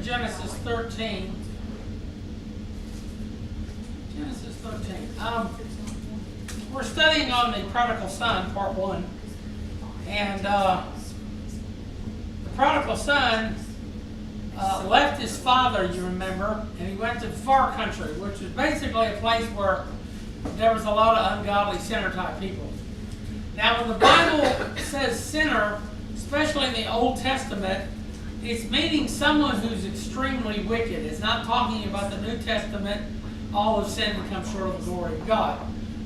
Genesis 13. Genesis 13. We're studying on the prodigal son, part 1. And the prodigal son left his father, you remember, and he went to far country, which is basically a place where there was a lot of ungodly sinner type people. Now, when the Bible says sinner, especially in the Old Testament, it's meaning someone who's extremely wicked. It's not talking about the New Testament, all of sin and come short of the glory of God.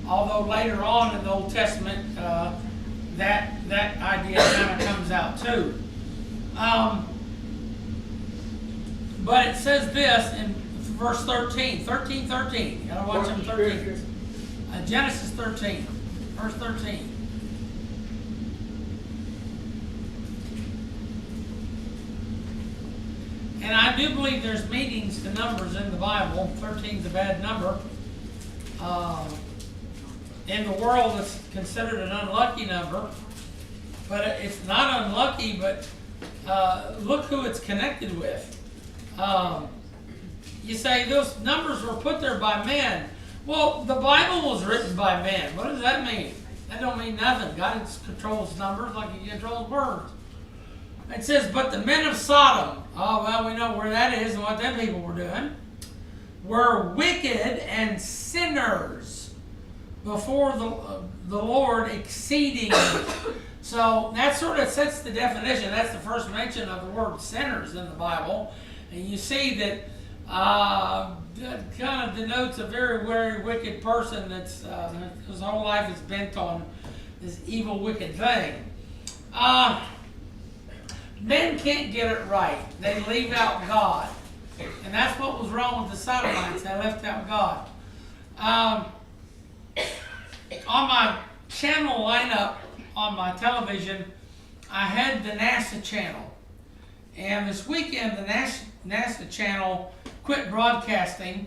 Although later on in the Old Testament, that idea kind of comes out too. But it says this in verse 13. 13. You gotta watch them 13. Genesis 13, verse 13. And I do believe there's meanings to numbers in the Bible. 13 is a bad number. In the world, it's considered an unlucky number. But it's not unlucky, but look who it's connected with. You say those numbers were put there by men. Well, the Bible was written by men. What does that mean? That don't mean nothing. God controls numbers like he controls words. It says, but the men of Sodom, oh, well, we know where that is and what them people were doing, were wicked and sinners before the Lord exceedingly. So that sort of sets the definition. That's the first mention of the word sinners in the Bible. And you see that that kind of denotes a very, very wicked person that's his whole life is bent on this evil, wicked thing. Men can't get it right. They leave out God. And that's what was wrong with the Sodomites. They left out God. On my channel lineup on my television, I had the NASA channel. And this weekend, the NASA channel quit broadcasting.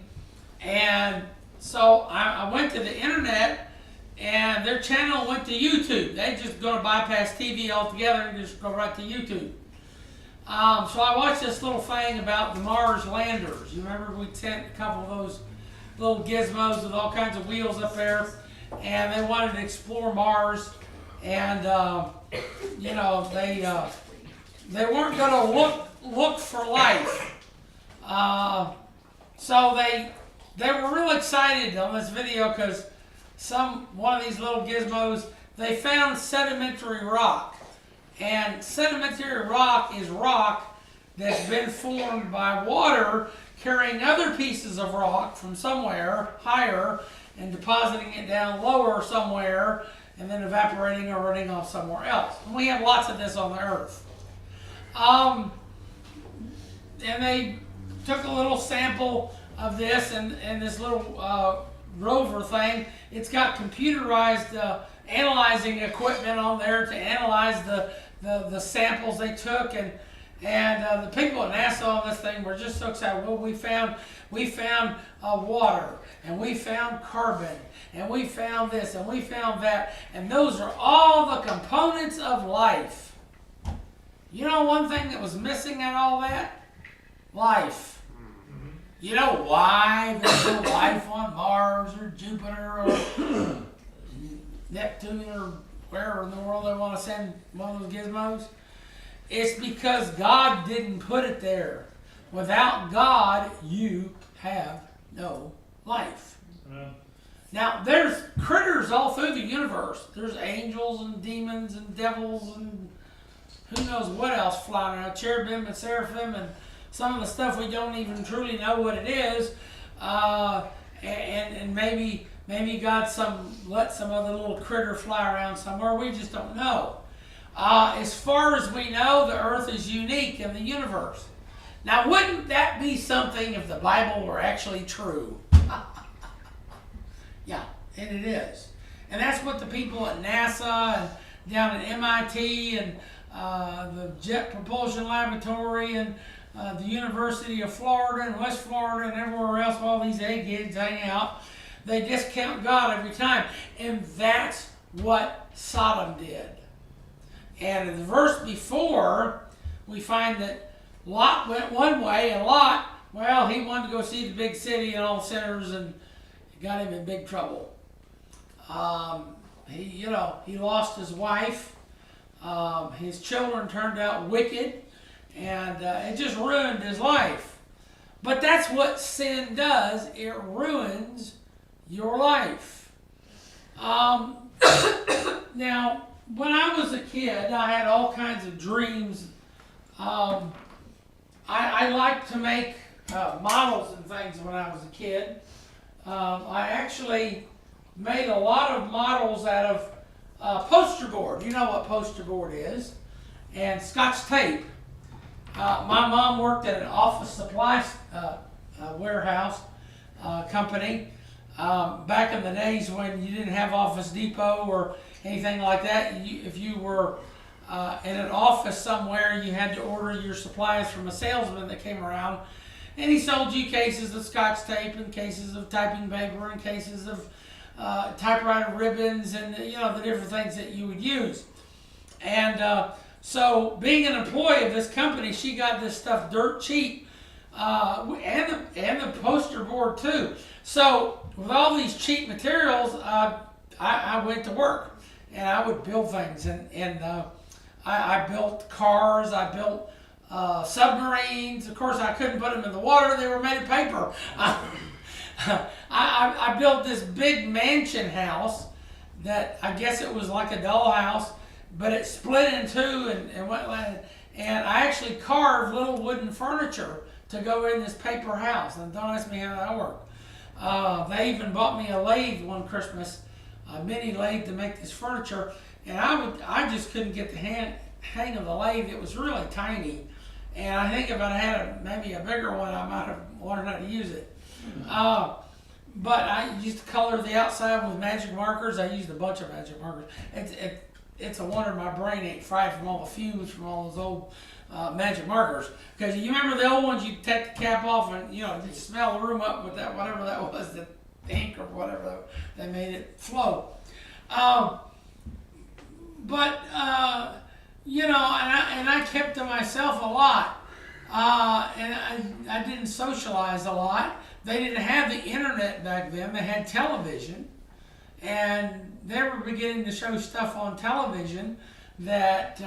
And so I went to the internet, and their channel went to YouTube. They just going to bypass TV altogether and just go right to YouTube. So I watched this little thing about the Mars landers. You remember we sent a couple of those little gizmos with all kinds of wheels up there, and they wanted to explore Mars, and you know, they weren't going to look for life. So they were real excited on this video because one of these little gizmos, they found sedimentary rock. And sedimentary rock is rock that's been formed by water carrying other pieces of rock from somewhere higher and depositing it down lower somewhere and then evaporating or running off somewhere else. And we have lots of this on the earth. And they took a little sample of this and this little rover thing. It's got computerized analyzing equipment on there to analyze the samples they took, and the people at NASA on this thing were just so excited. Well, we found water, and we found carbon, and we found this, and we found that, and those are all the components of life. You know one thing that was missing in all that? Life. You know why there's no life on Mars or Jupiter or Neptune or wherever in the world they want to send one of those gizmos? It's because God didn't put it there. Without God, you have no life. Now, there's critters all through the universe. There's angels and demons and devils and who knows what else flying around, cherubim and seraphim and some of the stuff we don't even truly know what it is. And maybe God let some other little critter fly around somewhere. We just don't know. As far as we know, the earth is unique in the universe. Now, wouldn't that be something if the Bible were actually true? Yeah, and it is. And that's what the people at NASA and down at MIT and the Jet Propulsion Laboratory and the University of Florida and West Florida and everywhere else, all these eggheads hang out. They discount God every time. And that's what Sodom did. And in the verse before, we find that Lot went one way, and Lot, well, he wanted to go see the big city and all the sinners, and it got him in big trouble. He lost his wife. His children turned out wicked, and it just ruined his life. But that's what sin does. It ruins your life. Now, when I was a kid, I had all kinds of dreams. I liked to make models and things when I was a kid. I actually made a lot of models out of poster board. You know what poster board is. And Scotch tape. My mom worked at an office supply warehouse company back in the days when you didn't have Office Depot or anything like that. If you were in an office somewhere, you had to order your supplies from a salesman that came around, and he sold you cases of Scotch tape and cases of typing paper and cases of typewriter ribbons and the different things that you would use. And so being an employee of this company, she got this stuff dirt cheap, and the poster board too. So with all these cheap materials, I went to work and I would build things, and I built cars, I built submarines. Of course, I couldn't put them in the water; they were made of paper. I built this big mansion house that I guess it was like a dollhouse, but it split in two and went. And I actually carved little wooden furniture to go in this paper house. And don't ask me how that worked. They even bought me a lathe one Christmas, a mini lathe to make this furniture. And I just couldn't get the hang of the lathe. It was really tiny. And I think if I had maybe a bigger one, I might have learned how to use it. But I used to color the outside with magic markers. I used a bunch of magic markers. It's a wonder my brain ain't fried from all the fumes from all those old magic markers. Because you remember the old ones, you take the cap off and you smell the room up with that, whatever that was, the ink or whatever they made it flow. And I kept to myself a lot. And I didn't socialize a lot. They didn't have the internet back then. They had television. And they were beginning to show stuff on television that,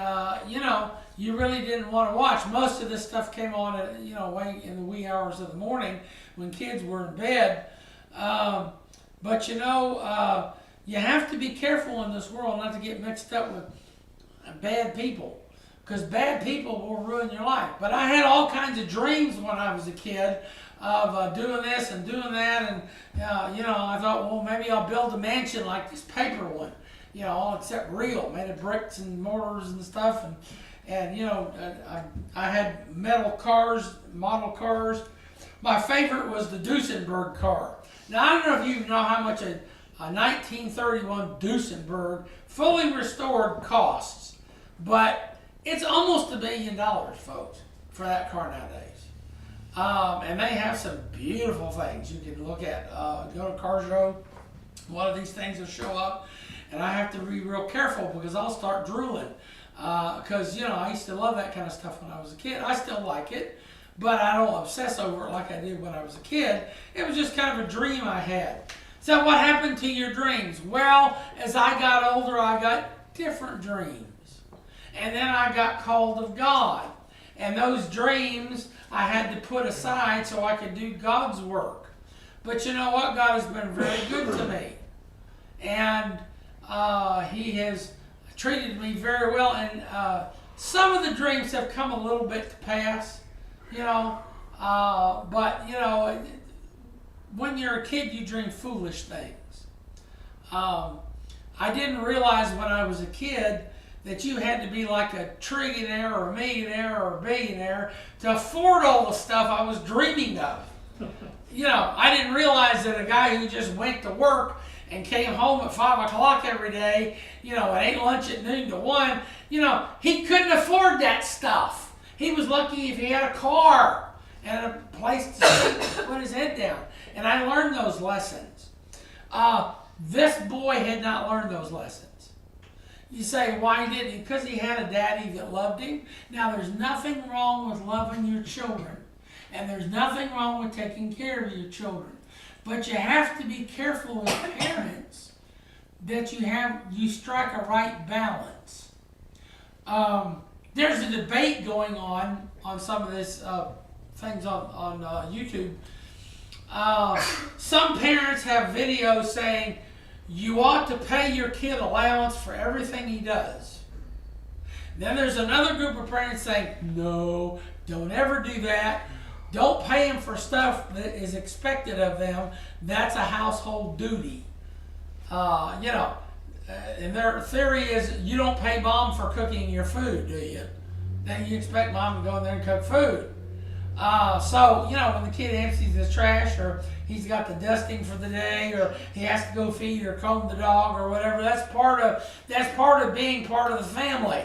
you really didn't want to watch. Most of this stuff came on at, way in the wee hours of the morning when kids were in bed. But you have to be careful in this world not to get mixed up with bad people, because bad people will ruin your life. But I had all kinds of dreams when I was a kid of doing this and doing that, and I thought, well, maybe I'll build a mansion like this paper one, all except real, made of bricks and mortars and stuff, and I had metal cars, model cars. My favorite was the Duesenberg car. Now I don't know if you know how much a 1931 Duesenberg fully restored costs, but it's almost $1 billion, folks, for that car nowadays. And they have some beautiful things you can look at. Go to Car Show, one of these things will show up, and I have to be real careful because I'll start drooling. Because, I used to love that kind of stuff when I was a kid. I still like it, but I don't obsess over it like I did when I was a kid. It was just kind of a dream I had. So what happened to your dreams? Well, as I got older, I got different dreams. And then I got called of God. And those dreams I had to put aside so I could do God's work. But you know what? God has been very good to me. And He has treated me very well. And some of the dreams have come a little bit to pass, when you're a kid, you dream foolish things. I didn't realize when I was a kid that you had to be like a trillionaire or a millionaire or a billionaire to afford all the stuff I was dreaming of. I didn't realize that a guy who just went to work and came home at 5 o'clock every day, and ate lunch at noon to 1, he couldn't afford that stuff. He was lucky if he had a car and a place to sleep to put his head down. And I learned those lessons. This boy had not learned those lessons. You say, why didn't he? Because he had a daddy that loved him. Now, there's nothing wrong with loving your children. And there's nothing wrong with taking care of your children. But you have to be careful as parents that you strike a right balance. There's a debate going on some of this things on YouTube. Some parents have videos saying you ought to pay your kid allowance for everything he does. Then there's another group of parents saying, no, don't ever do that. Don't pay them for stuff that is expected of them. That's a household duty. And their theory is you don't pay mom for cooking your food, do you? Then you expect mom to go in there and cook food. So, when the kid empties his trash, or he's got the dusting for the day, or he has to go feed or comb the dog or whatever, that's part of being part of the family.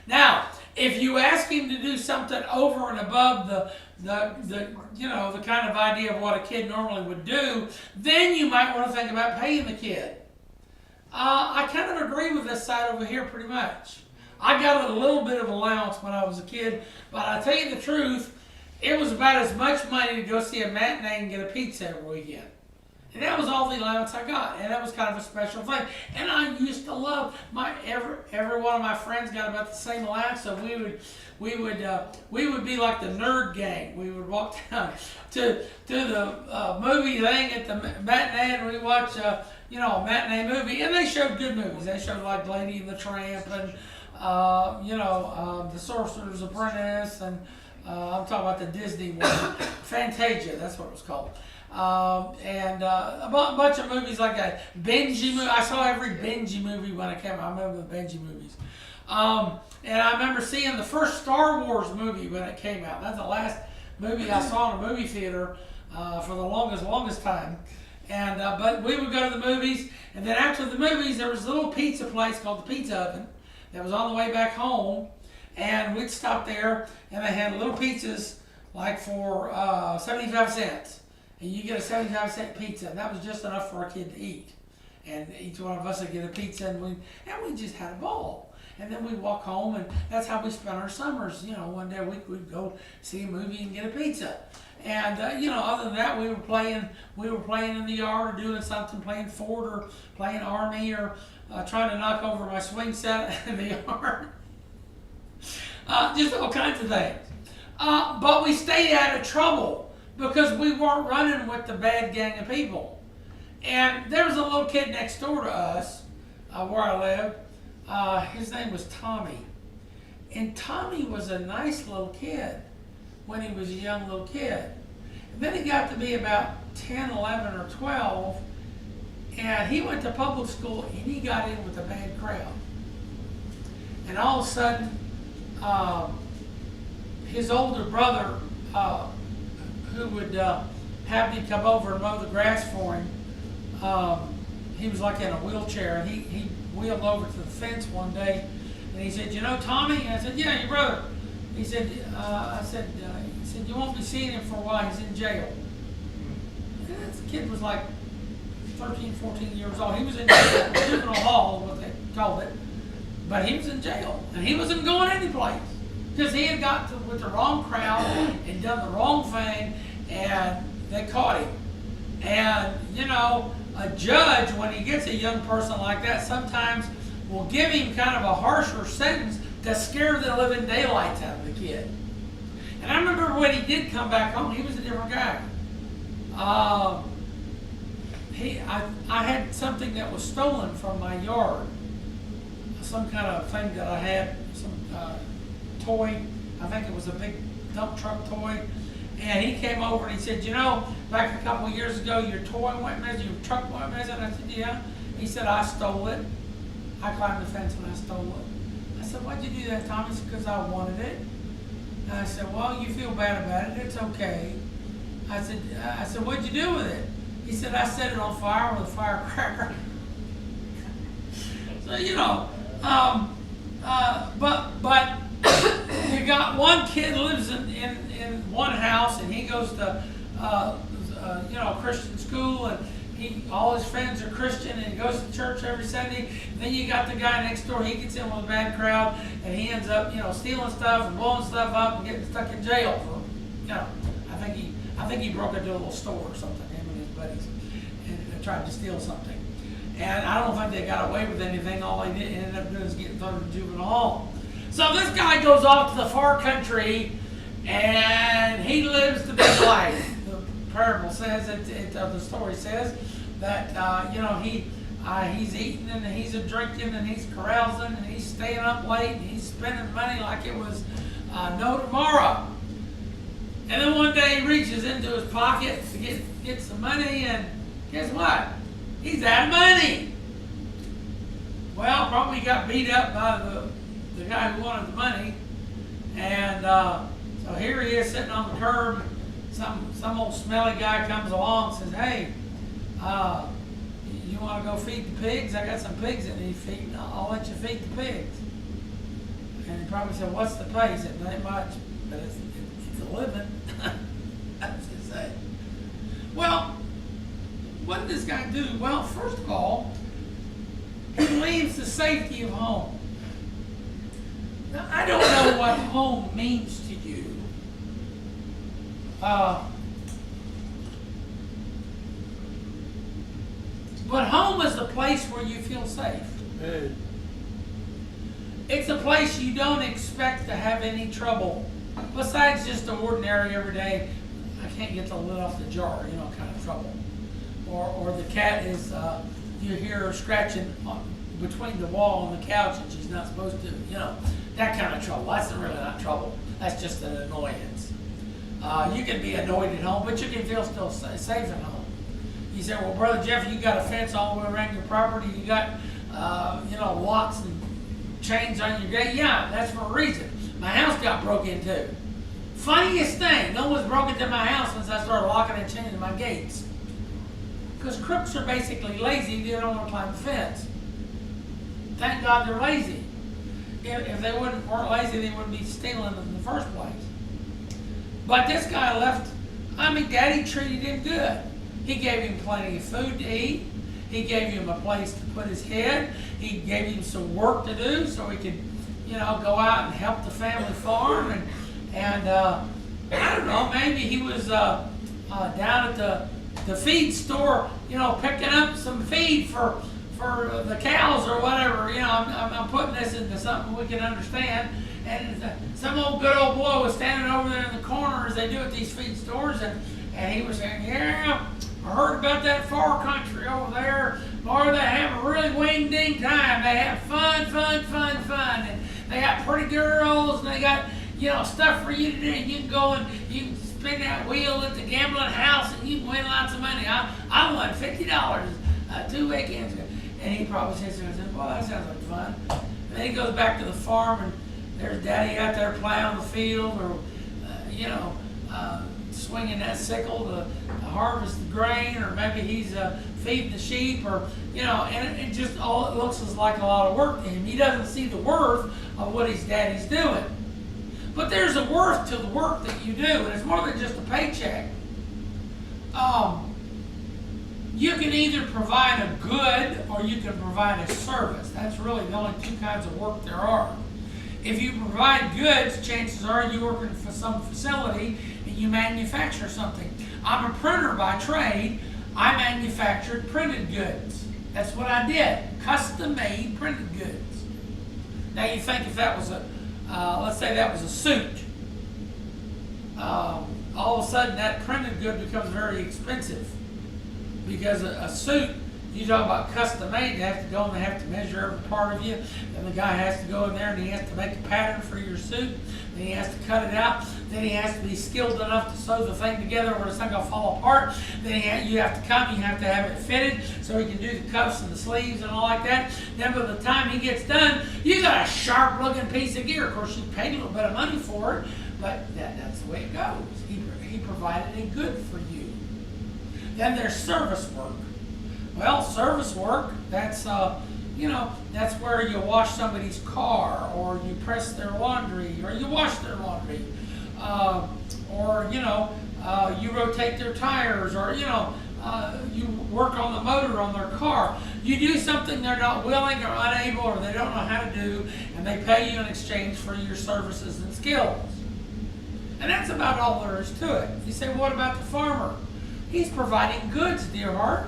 Now, if you ask him to do something over and above the kind of idea of what a kid normally would do, then you might want to think about paying the kid. I kind of agree with this side over here pretty much. I got a little bit of allowance when I was a kid, but I tell you the truth, it was about as much money to go see a matinee and get a pizza every weekend. And that was all the allowance I got, and that was kind of a special thing. And I used to love every one of my friends got about the same allowance, so we would be like the nerd gang. We would walk down to the movie thing at the matinee, and we watch a matinee movie, and they showed good movies. They showed like Lady and the Tramp and The Sorcerer's Apprentice, and I'm talking about the Disney one, Fantasia. That's what it was called. And a bunch of movies like that. Benji movie. I saw every Benji movie when I came out. I remember the Benji movies. And I remember seeing the first Star Wars movie when it came out. That's the last movie I saw in a movie theater for the longest time. And but we would go to the movies, and then after the movies, there was a little pizza place called the Pizza Oven that was on the way back home, and we'd stop there, and they had little pizzas like for 75 cents. And you get a 75-cent pizza, and that was just enough for a kid to eat. And each one of us would get a pizza, and we just had a ball. And then we'd walk home, and that's how we spent our summers. One day a week we'd go see a movie and get a pizza. And other than that, we were playing in the yard or doing something, playing Fort or playing Army or trying to knock over my swing set in the yard. Just all kinds of things. But we stayed out of trouble, because we weren't running with the bad gang of people. And there was a little kid next door to us, where I lived. His name was Tommy. And Tommy was a nice little kid when he was a young little kid. And then he got to be about 10, 11, or 12, and he went to public school, and he got in with a bad crowd. And all of a sudden, his older brother, who would have me come over and mow the grass for him. He was like in a wheelchair, and he wheeled over to the fence one day, and he said, Tommy? And I said, yeah, your brother. He said, he said, you won't be seeing him for a while, he's in jail. And the kid was like 13, 14 years old. He was in jail, juvenile hall, what they called it, but he was in jail, and he wasn't going anyplace, because he had got with the wrong crowd and done the wrong thing, and they caught him. And, a judge, when he gets a young person like that, sometimes will give him kind of a harsher sentence to scare the living daylights out of the kid. And I remember when he did come back home, he was a different guy. I had something that was stolen from my yard. Some kind of thing that I had, some toy. I think it was a big dump truck toy. And he came over and he said, back a couple of years ago, your toy went missing, your truck went missing. I said, yeah. He said, I stole it. I climbed the fence and I stole it. I said, why'd you do that, Tom? He said, because I wanted it. And I said, well, you feel bad about it. It's okay. I said, what'd you do with it? He said, I set it on fire with a firecracker. So, but you got one kid lives in one house, and he goes to Christian school, and all his friends are Christian and he goes to church every Sunday. And then you got the guy next door, he gets in with a bad crowd and he ends up, stealing stuff and blowing stuff up and getting stuck in jail for, I think he broke into a little store or something, him and his buddies, and tried to steal something. And I don't think they got away with anything. All they ended up doing is getting thrown in juvenile hall. So this guy goes off to the far country and he lives the big life. The parable says, the story says that, he's eating and he's drinking and he's carousing and he's staying up late and he's spending money like it was no tomorrow. And then one day he reaches into his pocket to get some money, and guess what? He's out of money. Well, probably got beat up by the guy who wanted the money. And so here he is sitting on the curb. Some old smelly guy comes along and says, hey, you want to go feed the pigs? I got some pigs that need feeding. I'll let you feed the pigs. And he probably said, what's the pay? He said, not much, but it's a living. That's what he said. Well, what did this guy do? Well, first of all, he leaves the safety of home. Now, I don't know what home means to you. But home is the place where you feel safe. Hey. It's a place you don't expect to have any trouble. Besides just the ordinary, everyday, I can't get the lid off the jar, kind of trouble. Or the cat is, you hear her scratching between the wall and the couch and she's not supposed to, that kind of trouble. That's really not trouble. That's just an annoyance. You can be annoyed at home, but you can feel still safe at home. You say, well, Brother Jeff, you got a fence all the way around your property. You got, locks and chains on your gate. Yeah, that's for a reason. My house got broke into. Funniest thing, no one's broke into my house since I started locking and chaining my gates. Because crooks are basically lazy. They don't want to climb the fence. Thank God they're lazy. If they weren't lazy, they wouldn't be stealing in the first place. But this guy left, Daddy treated him good. He gave him plenty of food to eat. He gave him a place to put his head. He gave him some work to do so he could, go out and help the family farm. And I don't know, maybe he was down at the feed store, picking up some feed for the cows or whatever. I'm putting this into something we can understand. And some good old boy was standing over there in the corner as they do at these feed stores, and he was saying, yeah, I heard about that far country over there. Boy, they have a really wing-ding time. They have fun. And they got pretty girls, and they got, stuff for you to do. You can go and you can spin that wheel at the gambling house, and you can win lots of money. I won $50 2 weekends ago. And he probably says, well, that sounds like fun. And then he goes back to the farm, and there's Daddy out there plowing the field, or, swinging that sickle to harvest the grain, or maybe he's feeding the sheep, or, and it just all it looks is like a lot of work to him. He doesn't see the worth of what his daddy's doing. But there's a worth to the work that you do, and it's more than just a paycheck. You can either provide a good or you can provide a service. That's really the only two kinds of work there are. If you provide goods, chances are you're working for some facility and you manufacture something. I'm a printer by trade. I manufactured printed goods. That's what I did. Custom-made printed goods. Now you think if that was let's say that was a suit. All of a sudden that printed good becomes very expensive. Because a suit, you talk about custom made, they have to go and they have to measure every part of you, and the guy has to go in there and he has to make a pattern for your suit, then he has to cut it out, then he has to be skilled enough to sew the thing together where it's not going to fall apart, then you have to you have to have it fitted so he can do the cuffs and the sleeves and all like that. Then by the time he gets done, you got a sharp looking piece of gear. Of course, you paid a little bit of money for it, but that's the way it goes. He provided a good for you. Then there's service work. Well, service work, that's that's where you wash somebody's car, or you press their laundry, or you wash their laundry, or you rotate their tires, or you work on the motor on their car. You do something they're not willing or unable or they don't know how to do, and they pay you in exchange for your services and skills. And that's about all there is to it. You say, what about the farmer? He's providing goods, dear heart.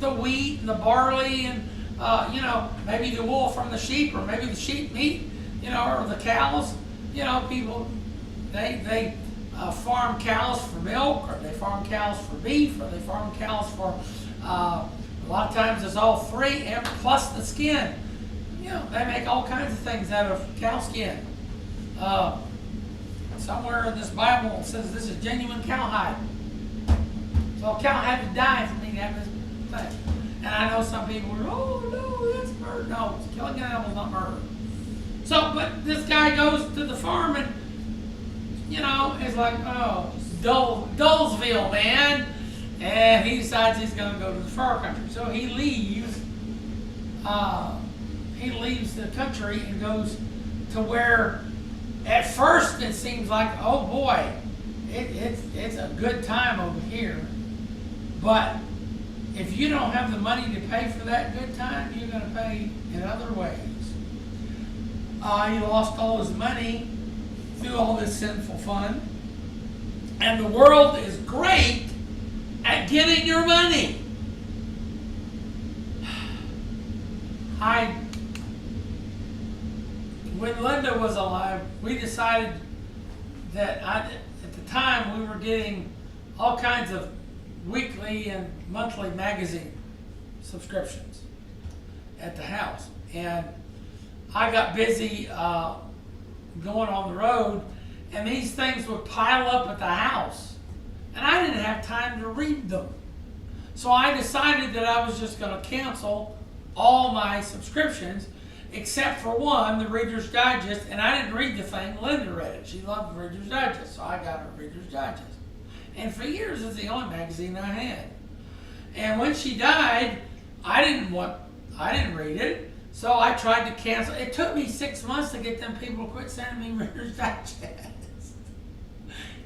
The wheat and the barley and, maybe the wool from the sheep, or maybe the sheep meat, or the cows. People, they farm cows for milk, or they farm cows for beef, or they farm cows for, a lot of times it's all three, and plus the skin. They make all kinds of things out of cow skin. Somewhere in this Bible it says this is genuine cowhide. So a cow had to die for me to have this thing. And I know some people are, oh no, that's murder. No, killing an animal is not murder. So, but this guy goes to the farm and, it's like, oh, Dullsville, man. And he decides he's going to go to the far country. So he leaves the country and goes to where at first it seems like, oh boy, it's a good time over here. But if you don't have the money to pay for that good time, you're going to pay in other ways. He lost all his money through all this sinful fun. And the world is great at getting your money. When Linda was alive, we decided that at the time we were getting all kinds of weekly and monthly magazine subscriptions at the house. And I got busy going on the road, and these things would pile up at the house. And I didn't have time to read them. So I decided that I was just going to cancel all my subscriptions, except for one, the Reader's Digest, and I didn't read the thing. Linda read it. She loved the Reader's Digest, so I got her Reader's Digest. And for years, it's the only magazine I had. And when she died, I didn't read it, so I tried to cancel. It took me 6 months to get them people to quit sending me Reader's Digest.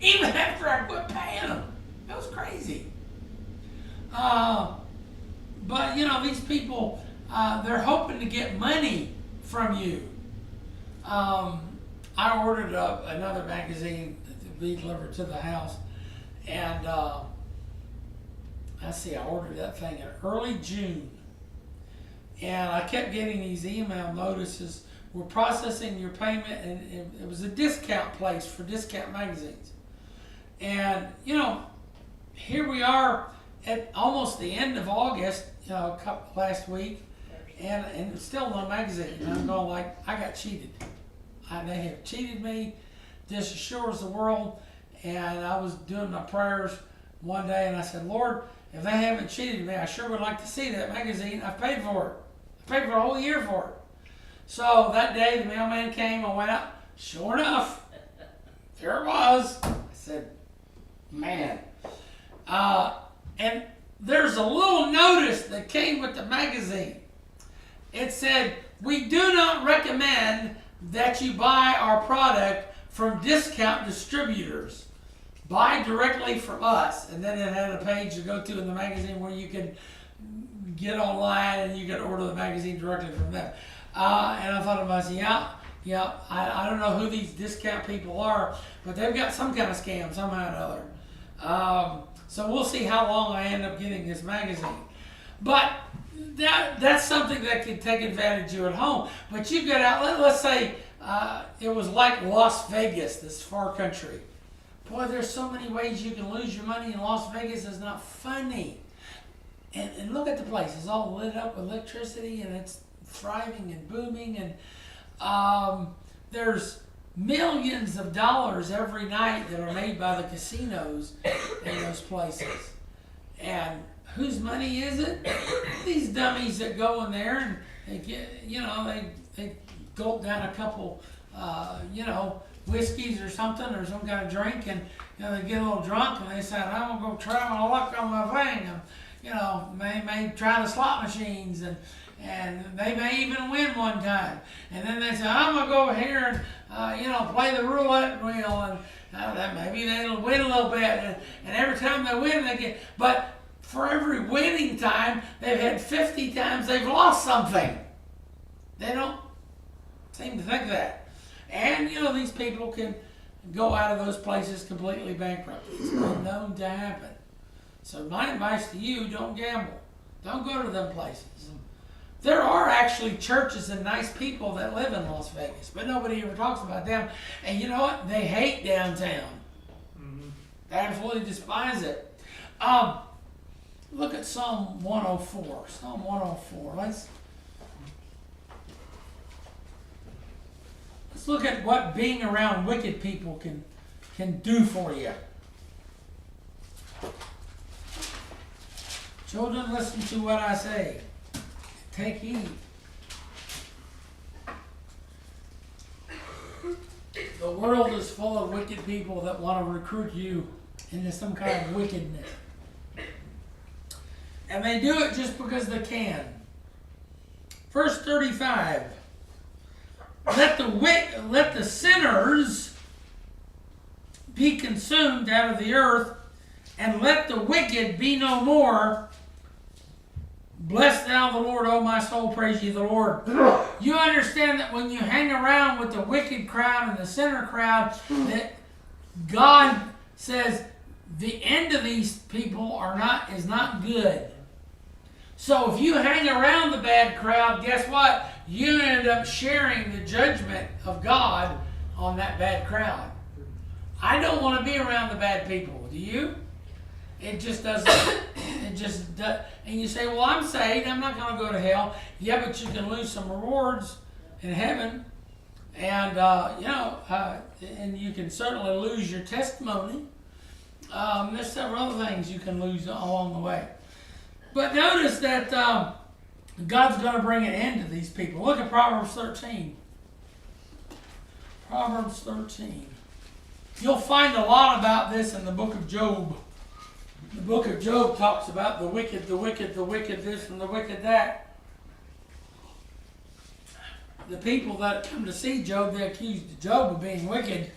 Even after I quit paying them. It was crazy. But these people, they're hoping to get money from you. I ordered another magazine to be delivered to the house, and I ordered that thing in early June, and I kept getting these email notices. We're processing your payment, and it was a discount place for discount magazines. And here we are at almost the end of August, last week, and still no magazine. And I'm going like, I got cheated. They have cheated me. This assures the world. And I was doing my prayers one day, and I said, Lord, if they haven't cheated me, I sure would like to see that magazine. I paid for it. I paid for a whole year for it. So that day, the mailman came. I went out. Sure enough, there it was. I said, man. And there's a little notice that came with the magazine. It said, we do not recommend that you buy our product from discount distributors. Buy directly from us. And then it had a page to go to in the magazine where you could get online and you could order the magazine directly from them. And I thought to myself, I don't know who these discount people are, but they've got some kind of scam somehow or another. So we'll see how long I end up getting this magazine. But that's something that can take advantage of you at home. But you've got out, let's say it was like Las Vegas, this far country. Boy, there's so many ways you can lose your money in Las Vegas. It's not funny. And look at the place. It's all lit up with electricity, and it's thriving and booming. And there's millions of dollars every night that are made by the casinos in those places. And whose money is it? These dummies that go in there and they get, they gulp down a couple, whiskeys or something or some kind of drink, and they get a little drunk and they say, I'm gonna go try my luck on my thing. And, may try the slot machines, and they may even win one time. And then they say, I'm going to go over here and, play the roulette wheel, and maybe they'll win a little bit. And every time they win, they get, but for every winning time, they've had 50 times they've lost something. They don't seem to think that. And, you know, these people can go out of those places completely bankrupt. It's been known to happen. So my advice to you, don't gamble. Don't go to them places. There are actually churches and nice people that live in Las Vegas, but nobody ever talks about them. And you know what? They hate downtown. They absolutely despise it. Look at Psalm 104. Psalm 104. Let's look at what being around wicked people can do for you. Children, listen to what I say. Take heed. The world is full of wicked people that want to recruit you into some kind of wickedness. And they do it just because they can. Verse 35. Let the sinners be consumed out of the earth, and let the wicked be no more. Bless thou the Lord, O my soul, praise ye the Lord. You understand that when you hang around with the wicked crowd and the sinner crowd, that God says the end of these people is not good. So if you hang around the bad crowd, guess what? You end up sharing the judgment of God on that bad crowd. I don't want to be around the bad people. Do you? It just doesn't. It just does. And you say, well, I'm saved. I'm not going to go to hell. Yeah, but you can lose some rewards in heaven. And, and you can certainly lose your testimony. There's several other things you can lose along the way. But notice that God's going to bring an end to these people. Look at Proverbs 13. Proverbs 13. You'll find a lot about this in the book of Job. The book of Job talks about the wicked this and the wicked that. The people that come to see Job, they accused Job of being wicked.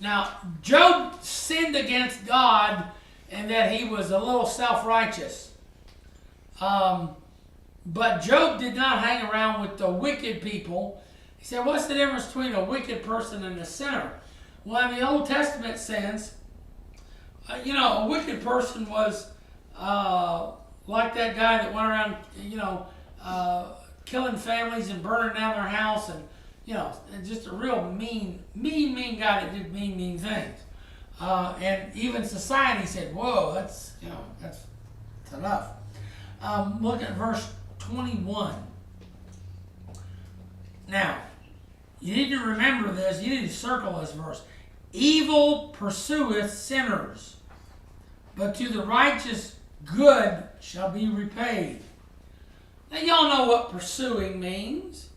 Now, Job sinned against God in that he was a little self-righteous. But Job did not hang around with the wicked people. He said, what's the difference between a wicked person and a sinner? Well, in the Old Testament sense, a wicked person was like that guy that went around, killing families and burning down their house, and just a real mean guy that did mean things. And even society said, "Whoa, that's enough." Look at verse 21. Now, you need to remember this. You need to circle this verse. Evil pursueth sinners, but to the righteous good shall be repaid. Now, y'all know what pursuing means.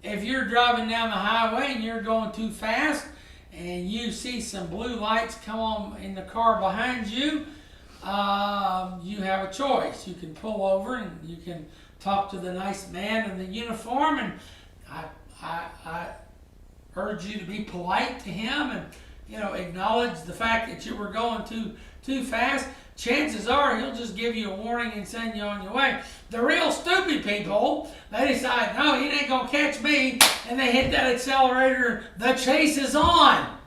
If you're driving down the highway and you're going too fast and you see some blue lights come on in the car behind you, you have a choice. You can pull over and you can talk to the nice man in the uniform, and I urge you to be polite to him and acknowledge the fact that you were going too fast. Chances are he'll just give you a warning and send you on your way. The real stupid people, they decide, no, he ain't going to catch me, and they hit that accelerator. The chase is on.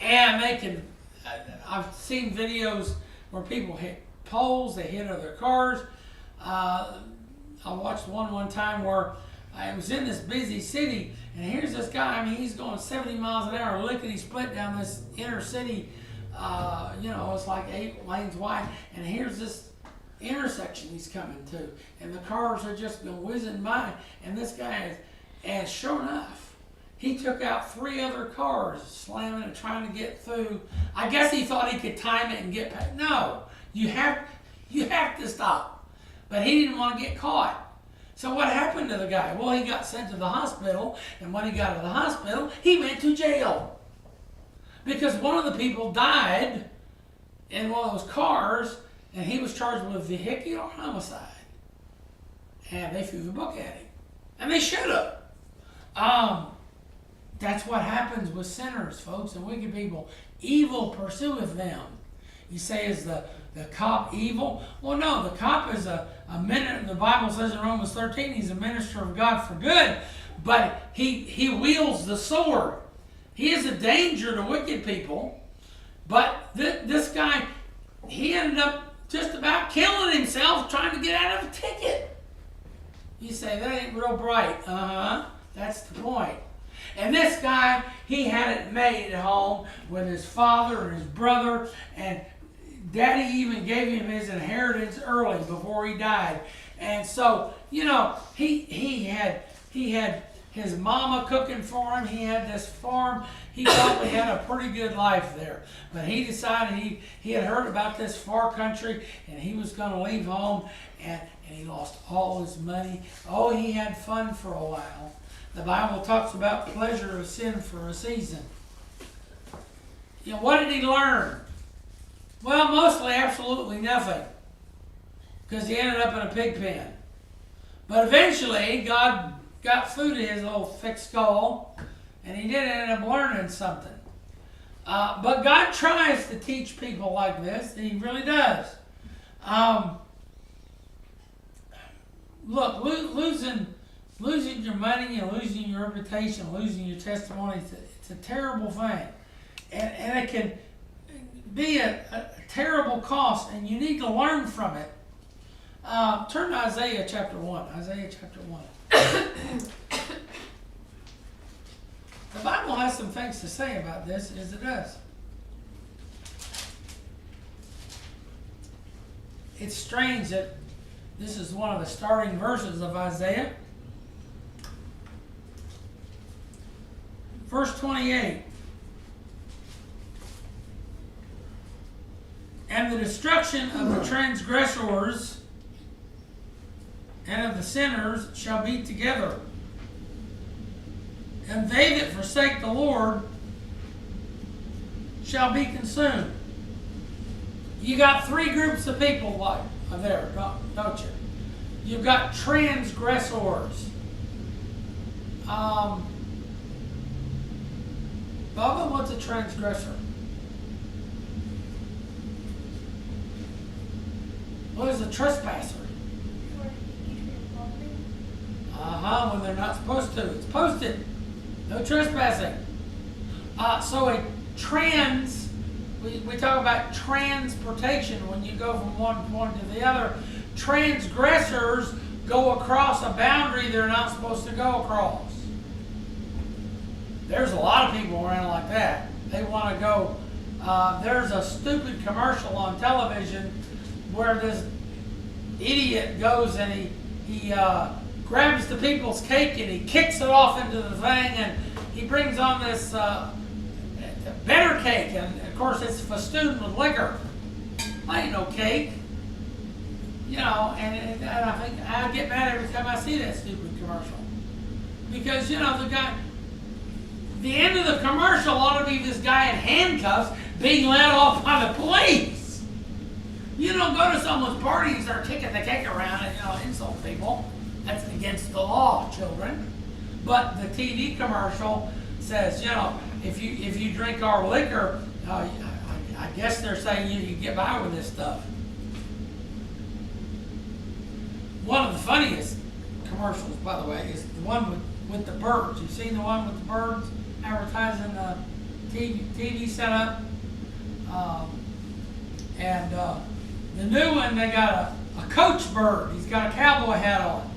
And they can, I've seen videos where people hit poles, they hit other cars. I watched one time where I was in this busy city, and here's this guy, he's going 70 miles an hour, lickety-split down this inner city. It's like 8 lanes wide, and here's this intersection he's coming to, and the cars are just going whizzing by, and this guy and sure enough, he took out 3 other cars, slamming and trying to get through. I guess he thought he could time it and get past. No, you have to stop. But he didn't want to get caught. So what happened to the guy? Well, he got sent to the hospital, and when he got to the hospital, he went to jail. Because one of the people died in one of those cars, and he was charged with vehicular homicide. And they threw the book at him. And they should have. That's what happens with sinners, folks, and wicked people. Evil pursueth them. You say, is the cop evil? Well, no, the cop is a the Bible says in Romans 13, he's a minister of God for good, but he wields the sword. He is a danger to wicked people, but this guy, he ended up just about killing himself trying to get out of a ticket. You say, that ain't real bright. That's the point. And this guy, he had it made at home with his father and his brother, and Daddy even gave him his inheritance early before he died. And so, you know, he had his mama cooking for him. He had this farm. He probably had a pretty good life there. But he decided he had heard about this far country, and he was going to leave home, and he lost all his money. Oh, he had fun for a while. The Bible talks about pleasure of sin for a season. You know, what did he learn? Well, mostly absolutely nothing, because he ended up in a pig pen. But eventually, God got through to his little thick skull, and he did end up learning something. But God tries to teach people like this. He really does. Look, losing your money and losing your reputation, losing your testimony, it's a terrible thing. And it can be a terrible cost, and you need to learn from it. Turn to Isaiah chapter 1. Isaiah chapter 1. The Bible has some things to say about this, as it does. It's strange that this is one of the starting verses of Isaiah. Verse 28. And the destruction of the transgressors and of the sinners shall be together. And they that forsake the Lord shall be consumed. You got three groups of people there, don't you? You've got transgressors. Bubba, what's a transgressor? What is a trespasser? When they're not supposed to. It's posted. No trespassing. So a we talk about transportation when you go from one point to the other. Transgressors go across a boundary they're not supposed to go across. There's a lot of people around like that. They want to go. There's a stupid commercial on television where this idiot goes and he grabs the people's cake and he kicks it off into the thing, and he brings on this better cake, and of course it's festooned with liquor. That ain't no cake. You know, and I think I get mad every time I see that stupid commercial. Because, you know, the end of the commercial ought to be this guy in handcuffs being led off by the police. You don't go to someone's party and start kicking the cake around and, you know, insult people. That's against the law, children. But the TV commercial says, you know, if you drink our liquor, I guess they're saying you can get by with this stuff. One of the funniest commercials, by the way, is the one with the birds. You've seen the one with the birds advertising the TV setup? And the new one, they got a coach bird. He's got a cowboy hat on.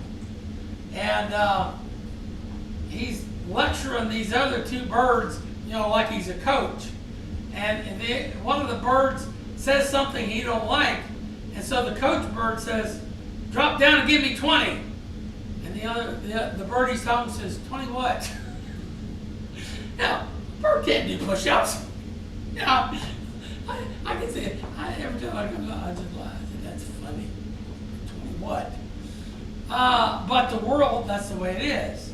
And he's lecturing these other two birds, you know, like he's a coach. And one of the birds says something he don't like. And so the coach bird says, "Drop down and give me 20. And the bird he's talking says, 20 what? Now, bird can't do push-ups. You know, I can see it. Every time I come out, I just laugh. That's funny. 20 what? But the world, that's the way it is.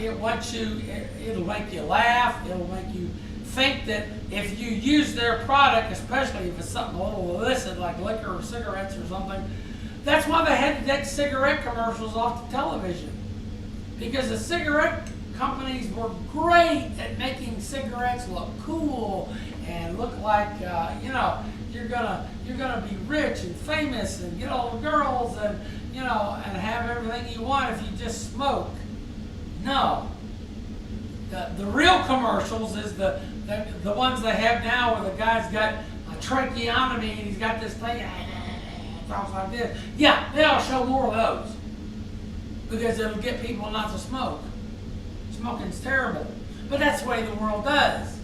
It'll make you laugh. It'll make you think that if you use their product, especially if it's something a little illicit like liquor or cigarettes or something, that's why they had to take cigarette commercials off the television. Because the cigarette companies were great at making cigarettes look cool and look like, you know, you're gonna be rich and famous and get all the girls and and have everything you want if you just smoke. No. The real commercials is the ones they have now where the guy's got a tracheotomy and he's got this thing talks like this. Yeah, they'll show more of those because it'll get people not to smoke. Smoking's terrible, but that's the way the world does.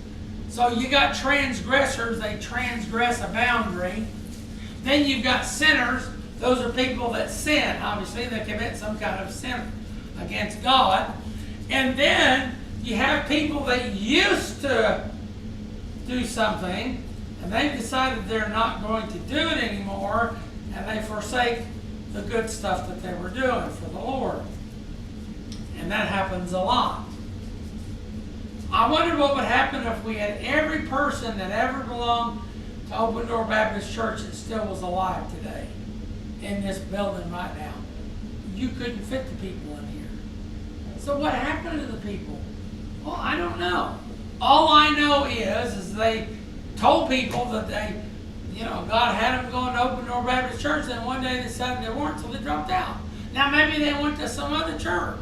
So you got transgressors, they transgress a boundary. Then you've got sinners. Those are people that sin, obviously, they commit some kind of sin against God. And then you have people that used to do something, and they've decided they're not going to do it anymore, and they forsake the good stuff that they were doing for the Lord. And that happens a lot. I wonder what would happen if we had every person that ever belonged to Open Door Baptist Church that still was alive today in this building right now. You couldn't fit the people in here. So what happened to the people? Well, I don't know. All I know is they told people that God had them going to Open Door Baptist Church, and one day they decided they weren't, so they dropped out. Now maybe they went to some other church.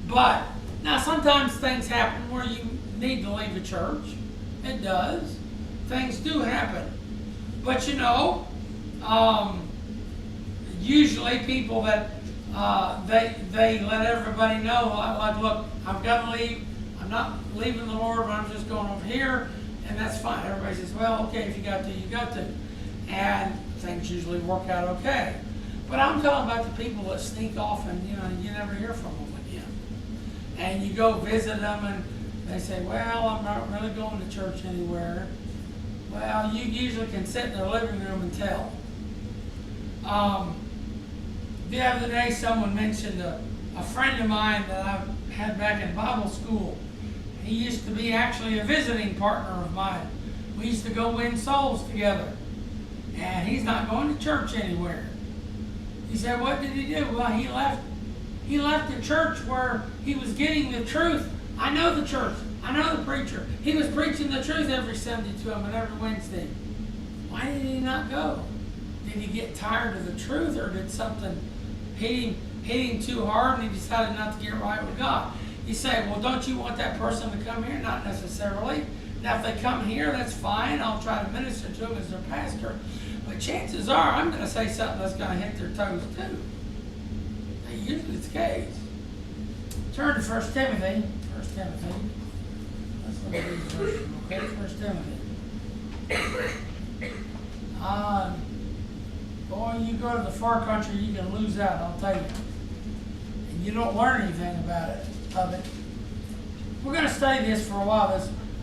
But now sometimes things happen where you need to leave a church. It does. Things do happen. But usually people that they let everybody know, like, look, I've got to leave. I'm not leaving the Lord, but I'm just going over here, and that's fine. Everybody says, well, okay, if you got to, you got to. And things usually work out okay. But I'm talking about the people that sneak off and, you never hear from them again. And you go visit them and they say, well, I'm not really going to church anywhere. Well, you usually can sit in their living room and tell. The other day, someone mentioned a friend of mine that I had back in Bible school. He used to be actually a visiting partner of mine. We used to go win souls together. And he's not going to church anywhere. He said, what did he do? Well, he left the church where he was getting the truth. I know the church. I know the preacher. He was preaching the truth every Sunday to him and every Wednesday. Why did he not go? Did he get tired of the truth, or did something hit him too hard and he decided not to get right with God? You say, well, don't you want that person to come here? Not necessarily. Now, if they come here, that's fine. I'll try to minister to them as their pastor. But chances are I'm going to say something that's going to hit their toes too. Usually it's the case. Turn to 1 Timothy. 1 Timothy. Let's look at these verses. Okay, 1 Timothy. Boy, you go to the far country, you can lose out, I'll tell you. And you don't learn anything about it, of it. We're going to study this for a while.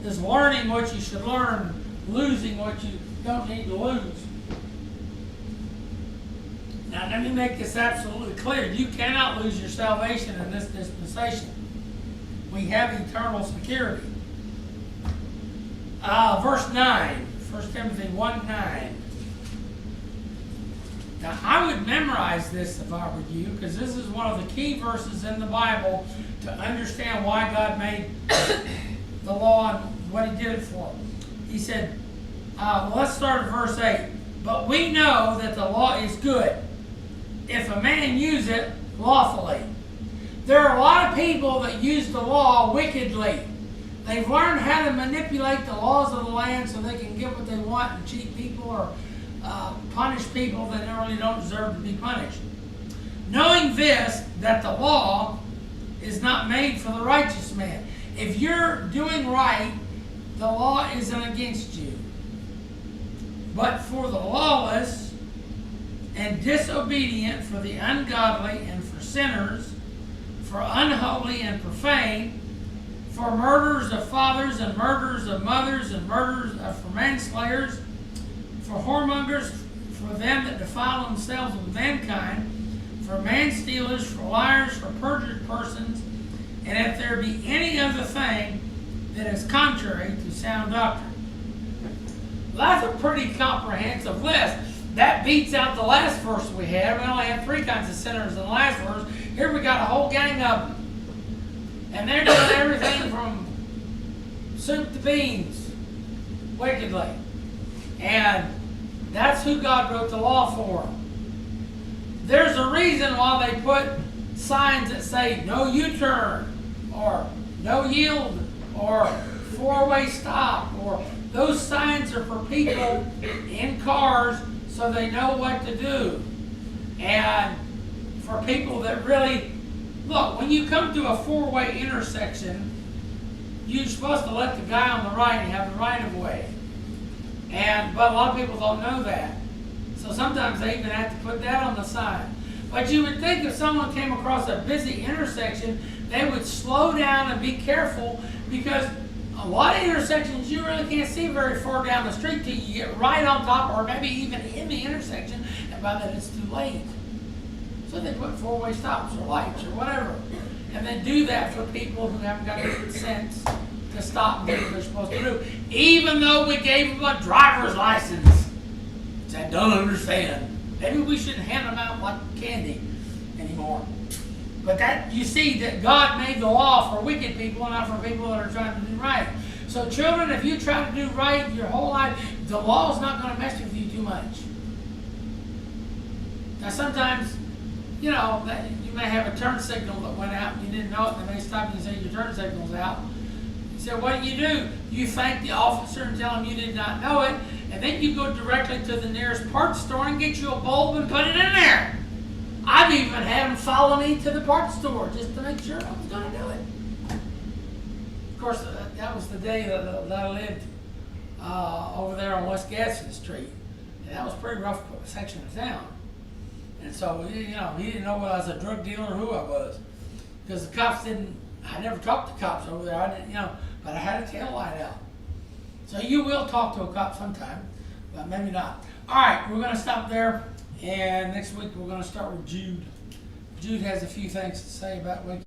This learning what you should learn, losing what you don't need to lose. Now, let me make this absolutely clear. You cannot lose your salvation in this dispensation. We have eternal security. Verse 9, 1 Timothy 1:9. Now, I would memorize this if I were you, because this is one of the key verses in the Bible to understand why God made the law and what He did it for. He said, let's start at verse 8. But we know that the law is good if a man use it lawfully. There are a lot of people that use the law wickedly. They've learned how to manipulate the laws of the land so they can get what they want and cheat people or punish people that really don't deserve to be punished. Knowing this, that the law is not made for the righteous man. If you're doing right, the law isn't against you. But for the lawless and disobedient, for the ungodly and for sinners, for unholy and profane, for murderers of fathers and murderers of mothers and for manslayers, for whoremongers, for them that defile themselves with mankind, for man-stealers, for liars, for perjured persons, and if there be any other thing that is contrary to sound doctrine. Well, that's a pretty comprehensive list. That beats out the last verse we had. We only had 3 kinds of sinners in the last verse. Here we got a whole gang of them. And they're doing everything from soup to beans, wickedly. And that's who God wrote the law for. There's a reason why they put signs that say no U-turn, or no yield, or four-way stop, or those signs are for people in cars so they know what to do. And for people that really, look, when you come to a four-way intersection, you're supposed to let the guy on the right have the right of way. But a lot of people don't know that. So sometimes they even have to put that on the sign. But you would think if someone came across a busy intersection, they would slow down and be careful, because a lot of intersections you really can't see very far down the street till you get right on top, or maybe even in the intersection, and by then it's too late. So they put four-way stops or lights or whatever. And then do that for people who haven't got good sense to stop and do what they're supposed to do. Even though we gave them a driver's license, which I don't understand. Maybe we shouldn't hand them out like candy anymore. But that, you see that God made the law for wicked people, not for people that are trying to do right. So children, if you try to do right your whole life, the law's not going to mess with you too much. Now sometimes, you know, you may have a turn signal that went out and you didn't know it, and they may stop you and say your turn signal's out. You say, what do? You thank the officer and tell him you did not know it, and then you go directly to the nearest parts store and get you a bulb and put it in there. I've even had them follow me to the parts store just to make sure I was going to do it. Of course, that was the day that I lived over there on West Gadsden Street, and that was a pretty rough section of town. And so, you know, he didn't know whether I was a drug dealer or who I was, because the cops didn't. I never talked to cops over there. I didn't, you know, but I had a tail light out. So you will talk to a cop sometime, but maybe not. All right, we're going to stop there, and next week we're going to start with Jude. Jude has a few things to say about what